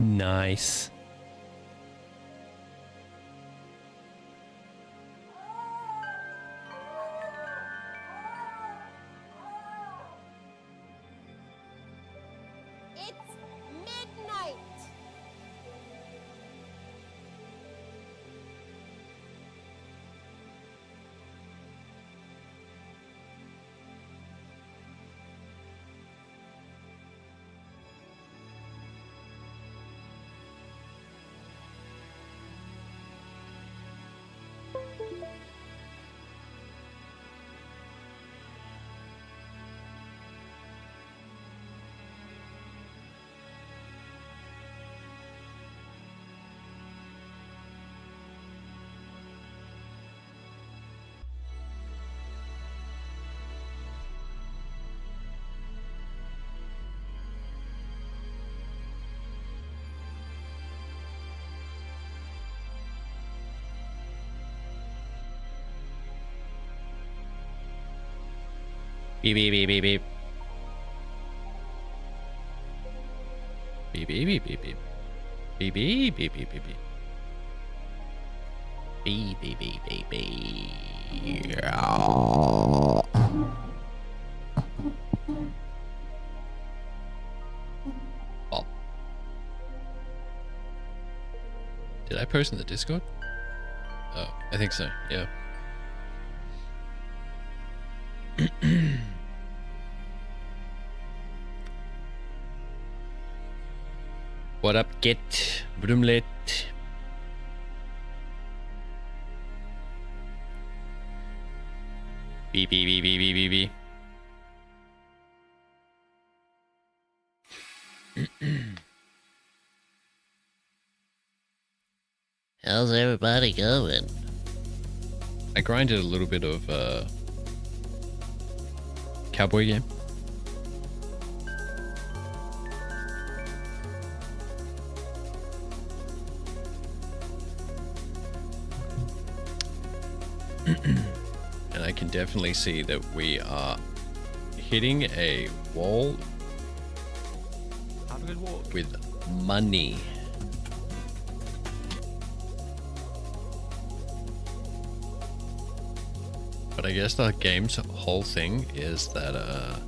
Nice. It's midnight. Beep beep beep beep beep. Beep beep beep beep beep. Beep beep beep beep beep beep. Beep beep beep beep beep. Oh. Did I post in the Discord? Oh, I think so, yeah. What up, Git? Broomlet? Beep, beep, beep, beep, beep, beep, beep. How's everybody going? I grinded a little bit of cowboy game. And I can definitely see that we are hitting a wall Have a good walk. with money. But I guess the game's whole thing is that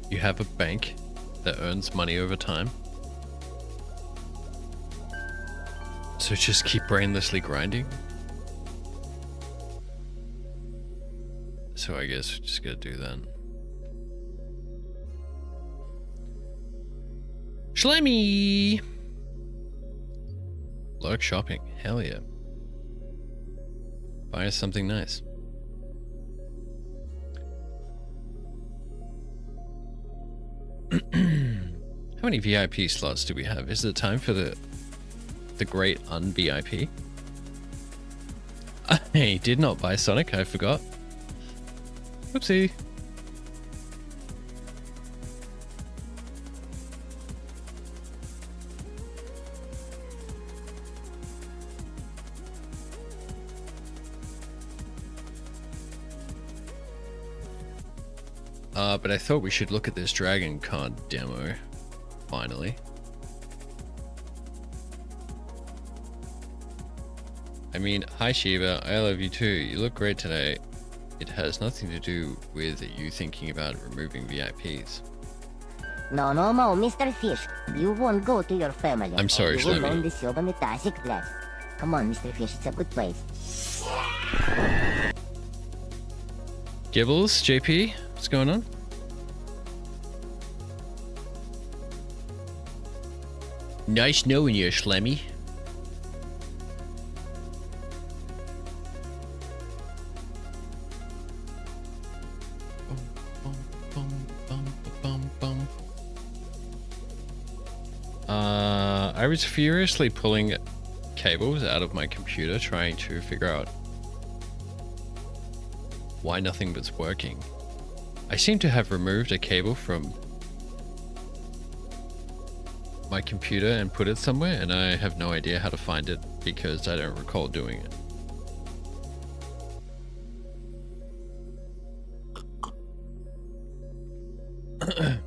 you have a bank that earns money over time. So just keep brainlessly grinding. So I guess we're just gonna do that. Schlemmy! Lurk shopping. Hell yeah. Buy us something nice. How many VIP slots do we have? Is it time for the great un-VIP? I did not buy Sonic, I forgot. Whoopsie. But I thought we should look at this Dragon Card demo, finally. I mean, hi Shiva, I love you too. You look great today. It has nothing to do with you thinking about removing VIPs. No, Mr. Fish. You won't go to your family. I'm sorry, You will Shlomi. learn this yoga metasic class. Come on, Mr. Fish, it's a good place. Gibbles, JP, what's going on? Nice knowing you, Schlemmy. I was furiously pulling cables out of my computer trying to figure out why nothing was working. I seem to have removed a cable from my computer and put it somewhere, and I have no idea how to find it because I don't recall doing it.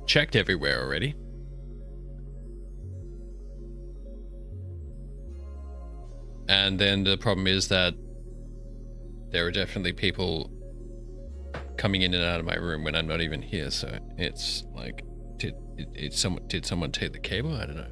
Checked everywhere already. And then the problem is that there are definitely people coming in and out of my room when I'm not even here. So it's like, did someone take the cable? I don't know.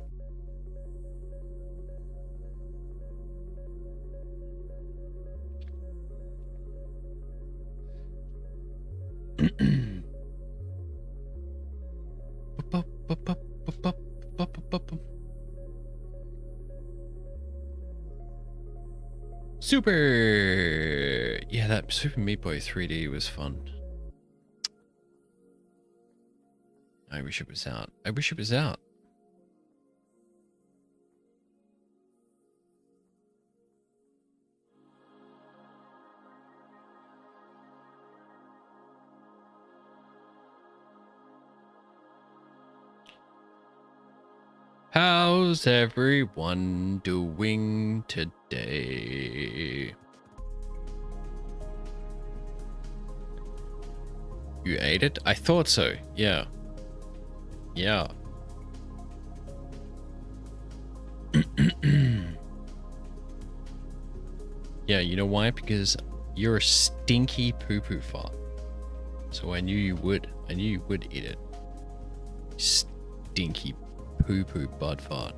Super! Yeah, that Super Meat Boy 3D was fun. I wish it was out. I wish it was out. How's everyone doing today? You ate it? I thought so. Yeah. Yeah. Yeah, you know why? Because you're a stinky poo-poo fart. So I knew you would. I knew you would eat it. Stinky poo-poo bud fart.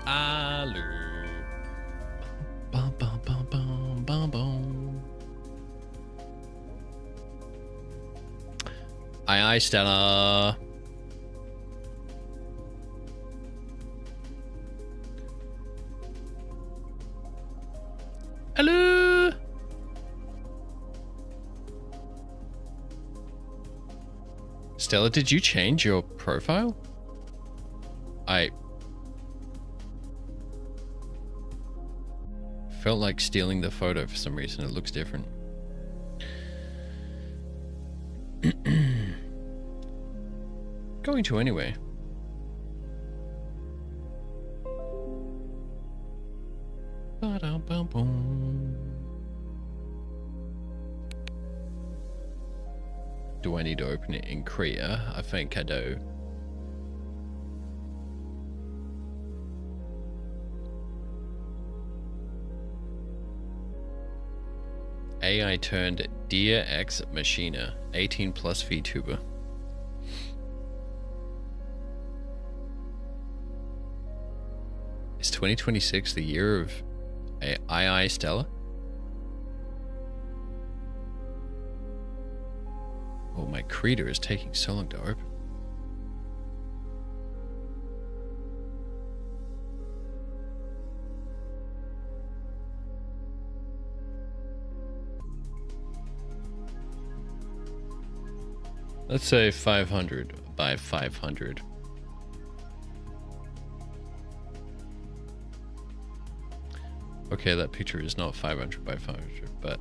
Alu. Bum, bum, bum, bum, bum, bum. Aye, Stella. Hello. Stella, did you change your profile? I felt like stealing the photo for some reason. It looks different. Going to anyway. Ba-dum-bum-bum. Do I need to open it in Korea? I think I do. AI turned Dear Ex Machina, 18 plus VTuber. Is 2026 the year of AI Stella? Oh, my creator is taking so long to open. Let's say 500 by 500. Okay, that picture is not 500 by 500, but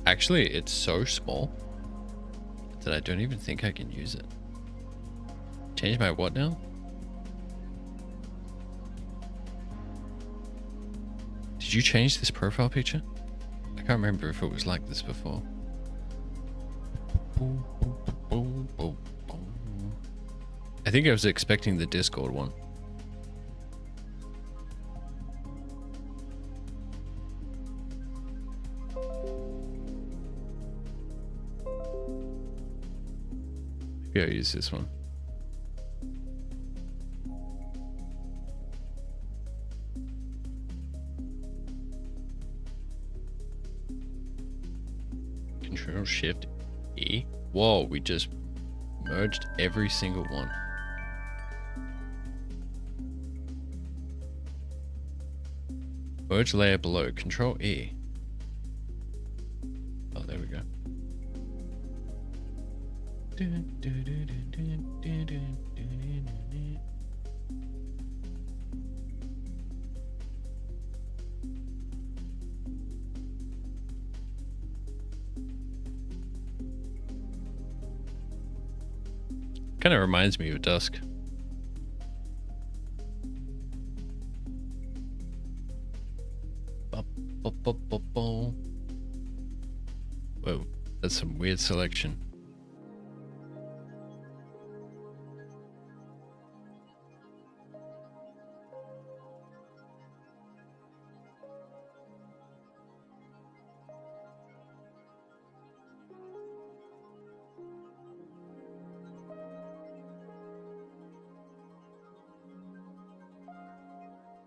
actually, it's so small that I don't even think I can use it. Change my what now? Did you change this profile picture? I can't remember if it was like this before. I think I was expecting the Discord one. Maybe I'll use this one. Control Shift E. Whoa, we just merged every single one. Merge layer below. Control E. Oh, there we go. Kind of reminds me of Dusk. Whoa, that's some weird selection.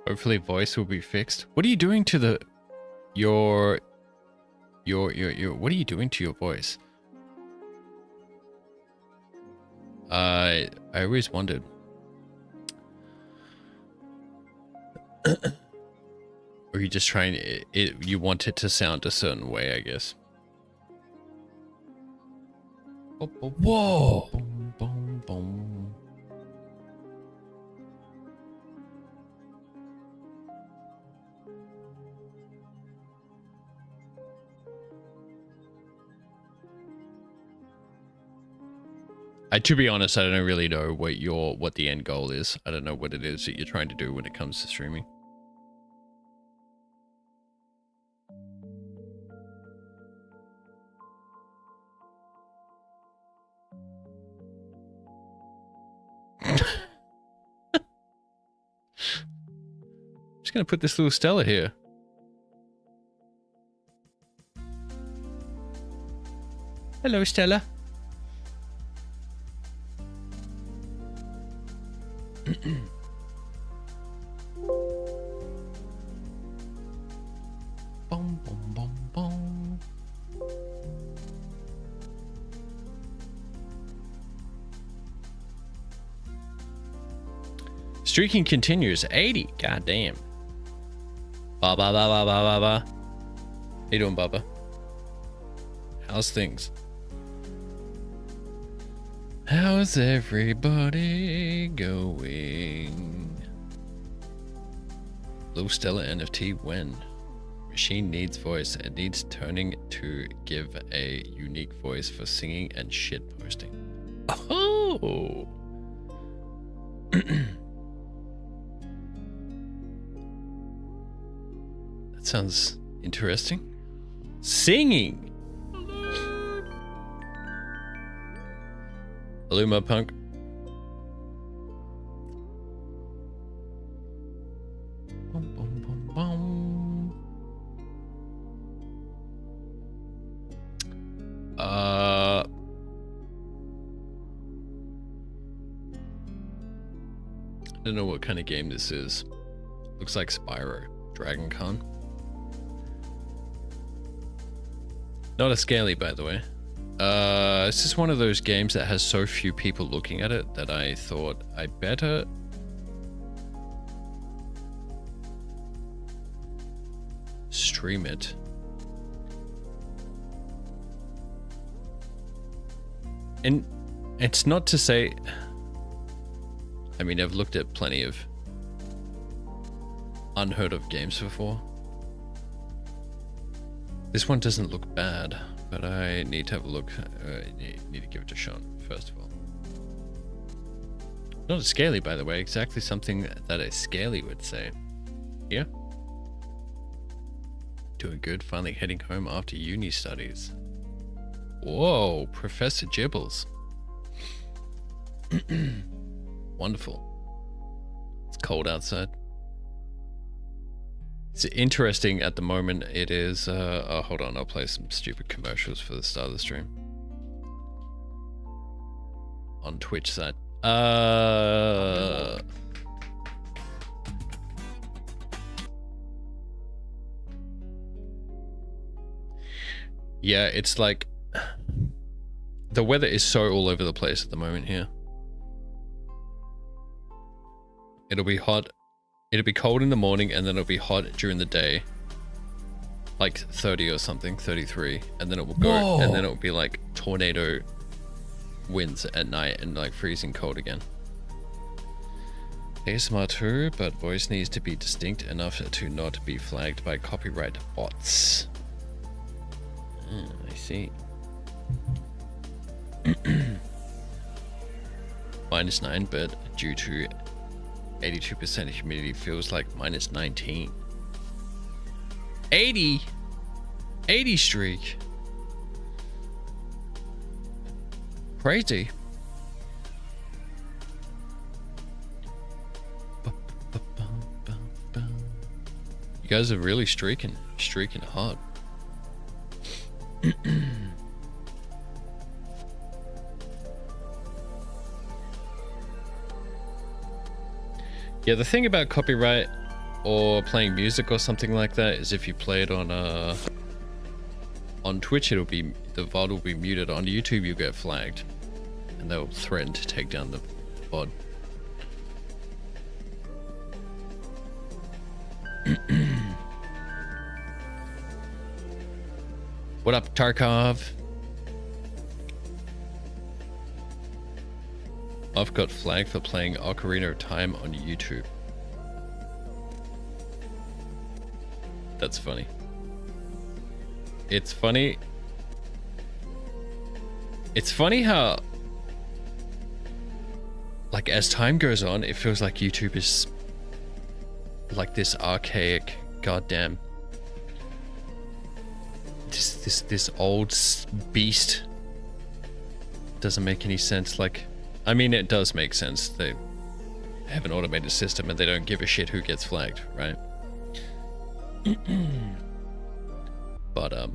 Hopefully voice will be fixed. What are you doing to the your what are you doing to your voice? I always wondered. Or you just trying you want it to sound a certain way, I guess. Whoa! Boom, boom, boom. To be honest, I don't really know what the end goal is. I don't know what it is that you're trying to do when it comes to streaming. Just gonna put this little Stella here. Hello, Stella. Boom, boom, boom, boom. Streaking continues. 80. God damn. Ba ba ba ba ba ba ba. How you doing, Bubba? How's things? How's everybody going? Low Stella NFT when? Machine needs voice. It needs turning to give a unique voice for singing and shit posting. Oh! That sounds interesting. Singing! Hello, my punk. Boom, boom, boom, boom. I don't know what kind of game this is. Looks like Spyro. Dragon Con. Not a scaly, by the way. It's just one of those games that has so few people looking at it that I thought I better stream it. And it's not to say, I mean, I've looked at plenty of unheard of games before. This one doesn't look bad, but I need to have a look. Need to give it a shot, first of all. Not a scaly, by the way. Exactly something that a scaly would say. Yeah? Doing good. Finally heading home after uni studies. Whoa, Professor Gibbles. Wonderful. It's cold outside. It's interesting at the moment. It is, oh, hold on, I'll play some stupid commercials for the start of the stream. On Twitch side. Yeah, it's like, the weather is so all over the place at the moment here. It'll be hot. It'll be cold in the morning and then it'll be hot during the day. Like 30 or something, 33. And then it will go, whoa, and then it will be like tornado winds at night and like freezing cold again. ASMR too, but voice needs to be distinct enough to not be flagged by copyright bots. I see. -9, but due to 82% humidity feels like -19. 80 streak. Crazy. You guys are really streaking hard. Yeah, the thing about copyright or playing music or something like that is if you play it on Twitch, it'll be, the VOD will be muted. On YouTube, you'll get flagged, and they'll threaten to take down the VOD. What up, Tarkov? I've got flagged for playing Ocarina of Time on YouTube. That's funny. It's funny. It's funny how, like, as time goes on, it feels like YouTube is like this archaic, goddamn, this old beast. Doesn't make any sense. Like, I mean, it does make sense. They have an automated system and they don't give a shit who gets flagged, right? But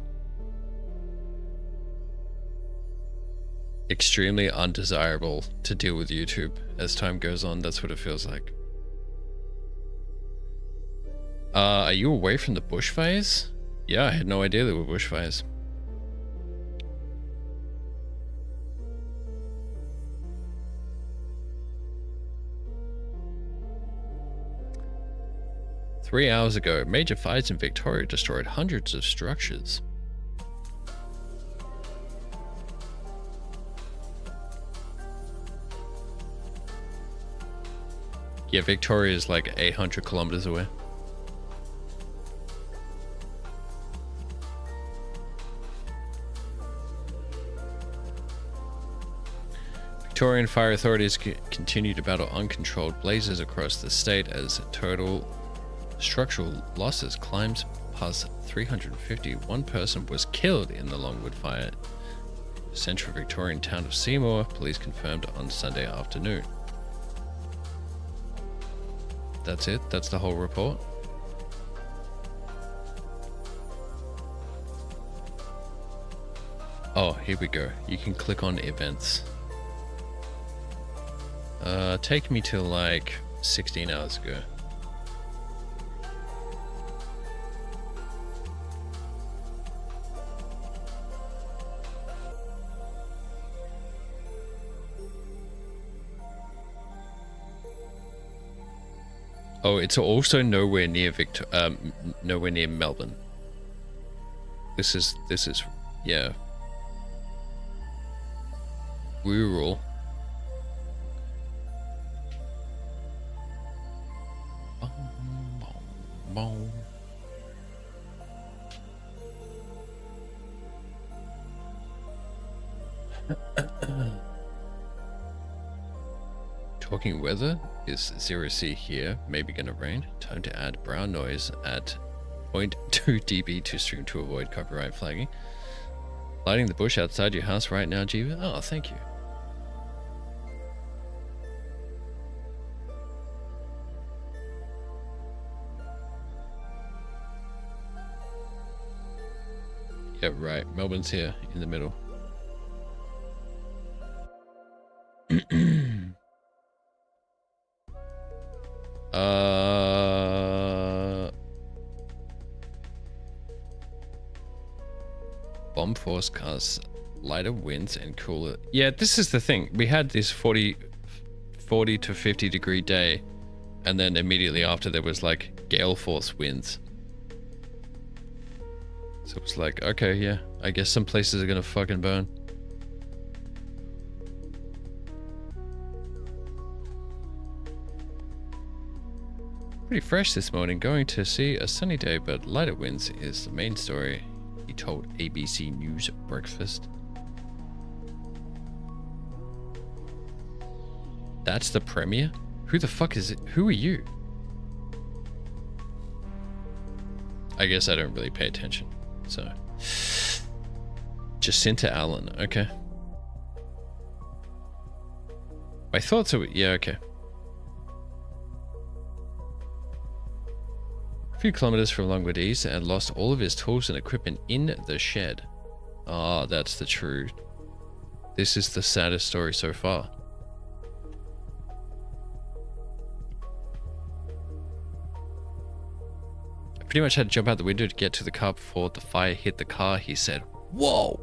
extremely undesirable to deal with YouTube as time goes on. That's what it feels like. Are you away from the bushfires? Yeah, I had no idea there were bushfires. Three hours ago, major fires in Victoria destroyed hundreds of structures. Yeah, Victoria is like 800 kilometers away. Victorian fire authorities continue to battle uncontrolled blazes across the state as total structural losses climbs past 350. One person was killed in the Longwood fire. The central Victorian town of Seymour, police confirmed on Sunday afternoon. That's it? That's the whole report? Oh, here we go. You can click on events. Take me to like 16 hours ago. Oh, it's also nowhere near nowhere near Melbourne. This is yeah, rural. Talking weather is 0C here, maybe gonna rain. Time to add brown noise at 0.2 dB to stream to avoid copyright flagging. Lighting the bush outside your house right now, Jiva? Oh, thank you. Yeah, right. Melbourne's here in the middle. Bomb force casts lighter winds and cooler. Yeah, this is the thing. We had this 40 to 50 degree day, and then immediately after there was like gale force winds. So it's like, okay, yeah, I guess some places are gonna fucking burn. Pretty fresh this morning, going to see a sunny day, but lighter winds is the main story, he told ABC News Breakfast. That's the Premier? Who the fuck is it? Who are you? I guess I don't really pay attention, so. Jacinta Allen, okay. I thought so, yeah, okay. A few kilometers from Longwood East and lost all of his tools and equipment in the shed. Ah, that's the truth. This is the saddest story so far. I pretty much had to jump out the window to get to the car before the fire hit the car, he said. Whoa!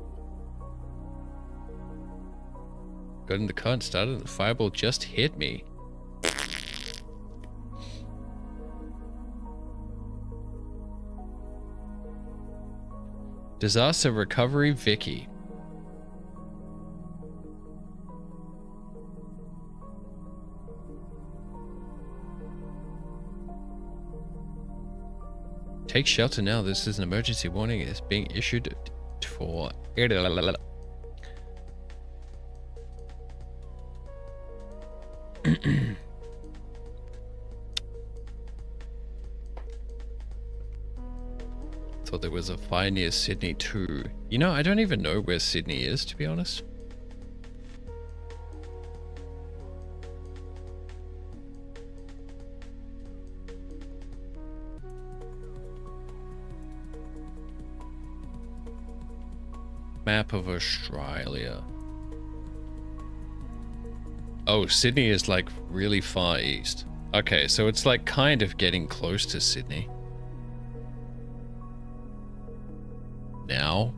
Got in the car and started and the fireball just hit me. Disaster recovery Vicky. Take shelter now. This is an emergency warning. It's being issued for... Thought there was a fire near Sydney too. You know, I don't even know where Sydney is, to be honest. Map of Australia. Oh, Sydney is like really far east. Okay, so it's like kind of getting close to Sydney. Now?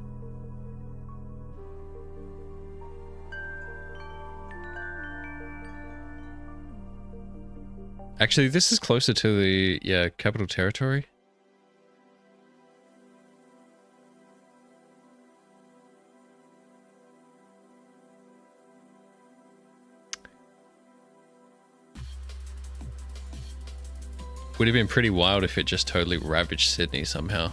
Actually, this is closer to the, yeah, Capital Territory. Would have been pretty wild if it just totally ravaged Sydney somehow.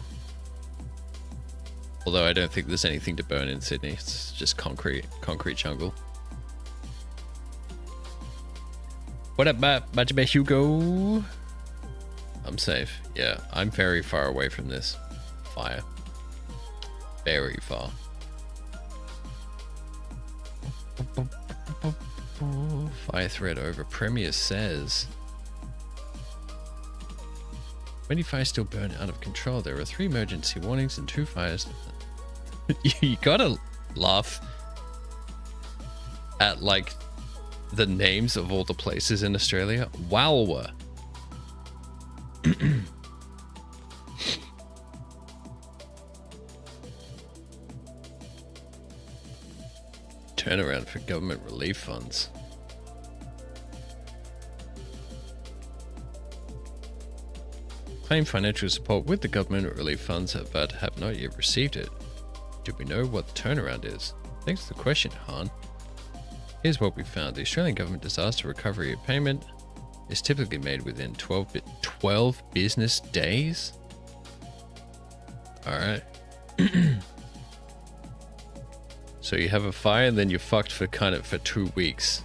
Although I don't think there's anything to burn in Sydney. It's just concrete jungle. What up, much about Hugo? I'm safe. Yeah, I'm very far away from this fire. Very far. Fire threat over. Premier says... Many fires still burn out of control. There are 3 emergency warnings and 2 fires. You gotta laugh at like the names of all the places in Australia. Walwa. Turnaround for government relief funds. Claim financial support with the government relief funds but have not yet received it. Do we know what the turnaround is? Thanks for the question, Han. Here's what we found. The Australian government disaster recovery payment is typically made within 12 business days. Alright. So you have a fire and then you're fucked for 2 weeks.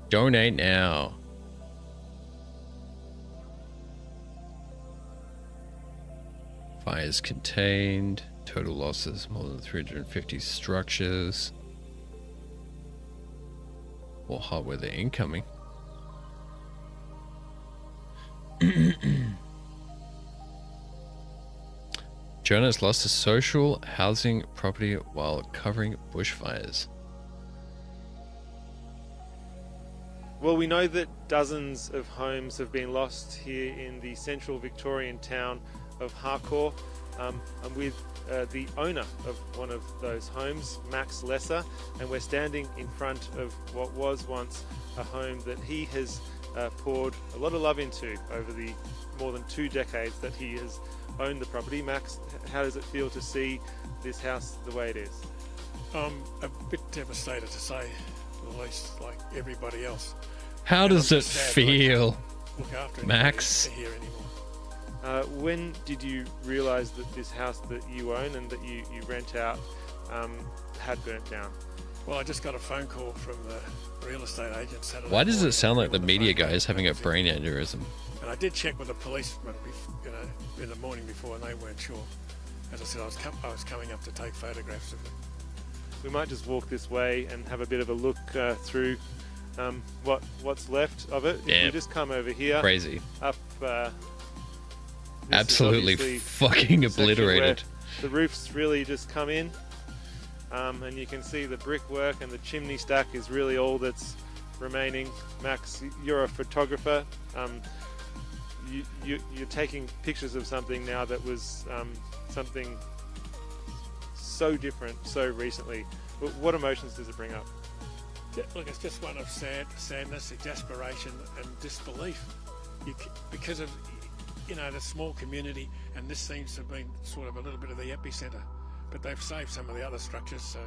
Donate now. Fires contained. Total losses more than 350 structures. Or hot weather incoming. Jonas lost his social housing property while covering bushfires. Well, we know that dozens of homes have been lost here in the central Victorian town of Harcourt. I'm with the owner of one of those homes, Max Lesser, and we're standing in front of what was once a home that he has poured a lot of love into over the more than 2 decades that he has owned the property. Max, how does it feel to see this house the way it is? I'm a bit devastated, to say the least, like everybody else. How does it feel, Look after Max? here anymore. When did you realise that this house that you own and that you rent out had burnt down? Well, I just got a phone call from the real estate agent Saturday. Why does it morning. sound like the When media phone guy is having a came brain aneurysm? And I did check with the policeman, in the morning before, and they weren't sure. As I said, I was coming up to take photographs of it. We might just walk this way and have a bit of a look through what's left of it. Damn. If we just come over here, Crazy. up. This is Absolutely obviously fucking the section where obliterated. The roof's really just come in, and you can see the brickwork and the chimney stack is really all that's remaining. Max, you're a photographer. You're taking pictures of something now that was something so different so recently. What emotions does it bring up? Look, it's just one of sadness, exasperation, and disbelief. Because of, the small community, and this seems to have been sort of a little bit of the epicenter. But they've saved some of the other structures, so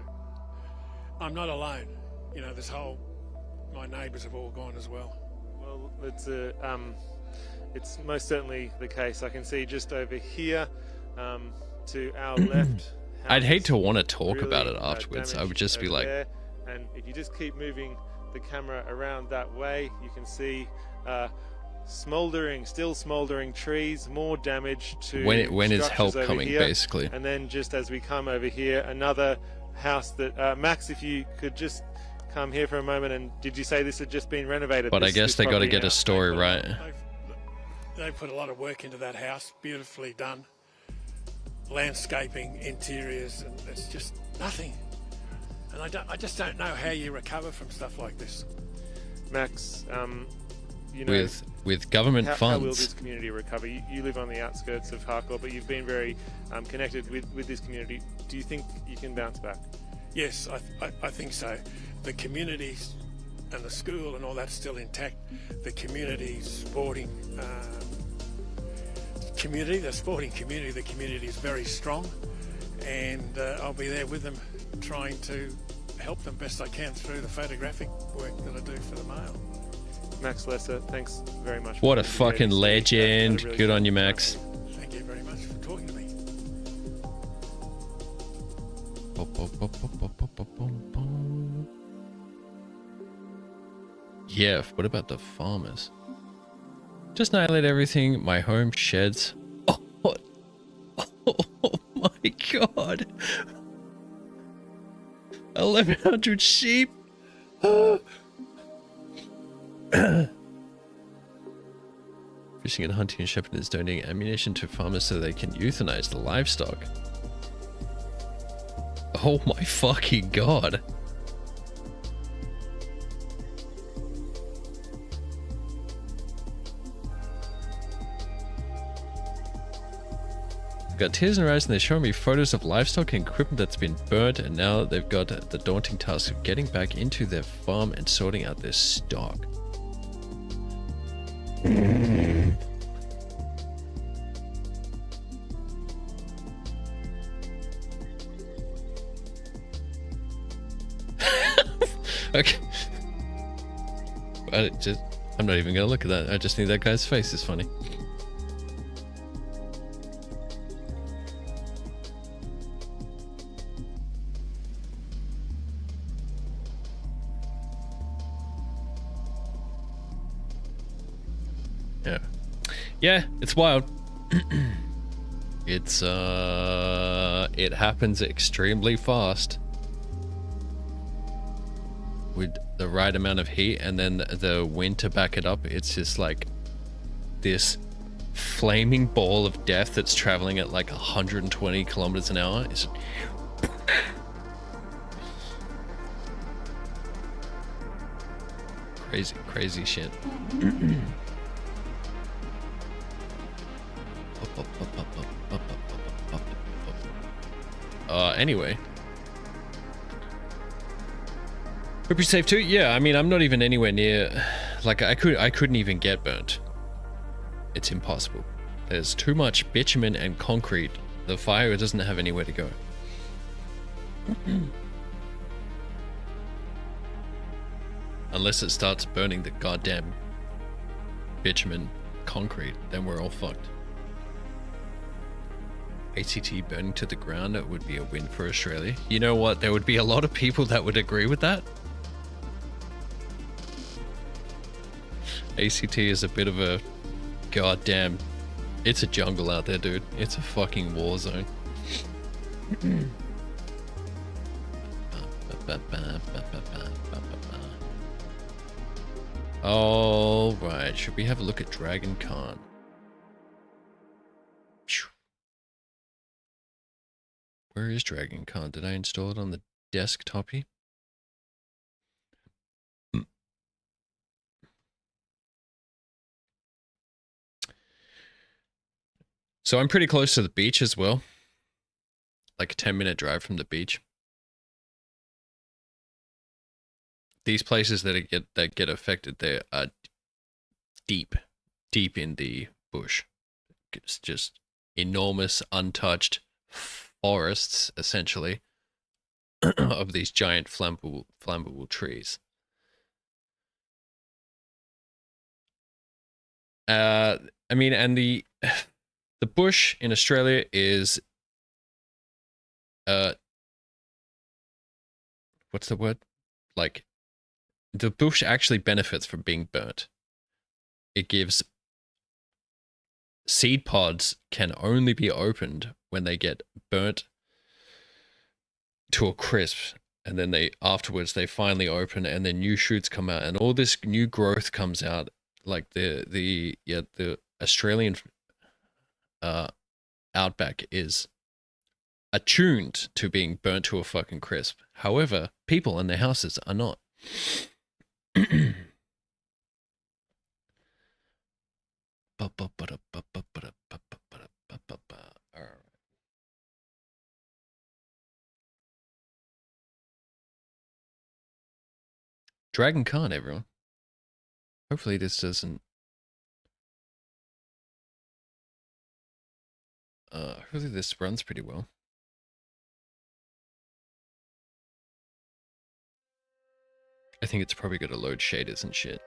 I'm not alone. My neighbours have all gone as well. Well, it's most certainly the case. I can see just over here to our left. I'd hate to houses want to talk really, about it afterwards. I would damaged just be over like, there. And if you just keep moving the camera around that way, you can see still smoldering trees, more damage to when is help structures over coming, here. basically? And then just as we come over here, another house that Max, if you could just come here for a moment. And did you say this had just been renovated? But I this guess they got to property get now? a story right. They put a lot of work into that house, beautifully done. Landscaping, interiors, and it's just nothing. And I just don't know how you recover from stuff like this. Max, With government how will funds. this community recover? You live on the outskirts of Harcourt, but you've been very connected with this community. Do you think you can bounce back? Yes, I think so. The communities and the school and all that's still intact. The community sporting community, the sporting community, the community is very strong, and I'll be there with them, trying to help them best I can through the photographic work that I do for the Mail. Max Lesser, thanks very much. What a for fucking being here today. legend. Had a really Good on fun you, time. Max. Thank you very much for talking to me. Yeah, what about the farmers? Just annihilate everything. My home, sheds. Oh my god. 1,100 sheep. Fishing and hunting and shepherding is donating ammunition to farmers so they can euthanize the livestock. Oh my fucking god. I've got tears in their eyes and they're showing me photos of livestock and equipment that's been burnt, and now they've got the daunting task of getting back into their farm and sorting out their stock. Okay. I'm not even gonna look at that. I just think that guy's face is funny. Yeah. Yeah, it's wild. It happens extremely fast. With the right amount of heat and then the wind to back it up, it's just like this flaming ball of death that's traveling at like 120 kilometers an hour. It's crazy shit. Anyway. Hope you're safe too. Yeah, I mean, I'm not even anywhere near. Like, I couldn't even get burnt. It's impossible. There's too much bitumen and concrete. The fire doesn't have anywhere to go. Unless it starts burning the goddamn bitumen concrete, then we're all fucked. ACT burning to the ground, it would be a win for Australia. You know what? There would be a lot of people that would agree with that. ACT is a bit of a goddamn. It's a jungle out there, dude. It's a fucking war zone. All right, should we have a look at Dragon Khan? Where is Dragon Khan? Did I install it on the desktopy? So I'm pretty close to the beach as well. Like a 10-minute drive from the beach. These places that get affected, they are deep in the bush. It's just enormous, untouched forests, essentially, of these giant flammable trees. I mean, and the bush in Australia is what's the word? Like, the bush actually benefits from being burnt. It gives seed pods can only be opened when they get burnt to a crisp, and then afterwards they finally open, and then new shoots come out, and all this new growth comes out. Like the Australian outback is attuned to being burnt to a fucking crisp. However, people in their houses are not. Dragon Khan, everyone. Hopefully this doesn't... hopefully this runs pretty well. I think it's probably going to load shaders and shit.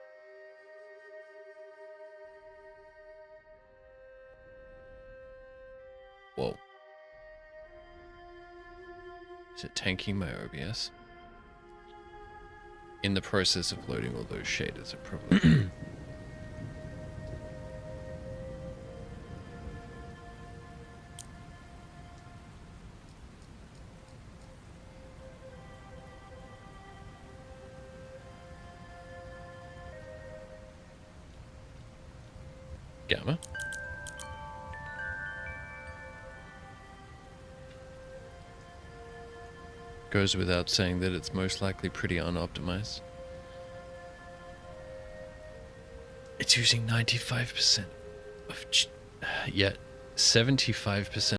Whoa. Is it tanking my OBS? In the process of loading all those shaders, it probably... Gamma. Goes without saying that it's most likely pretty unoptimized. It's using 95% of... yet 75%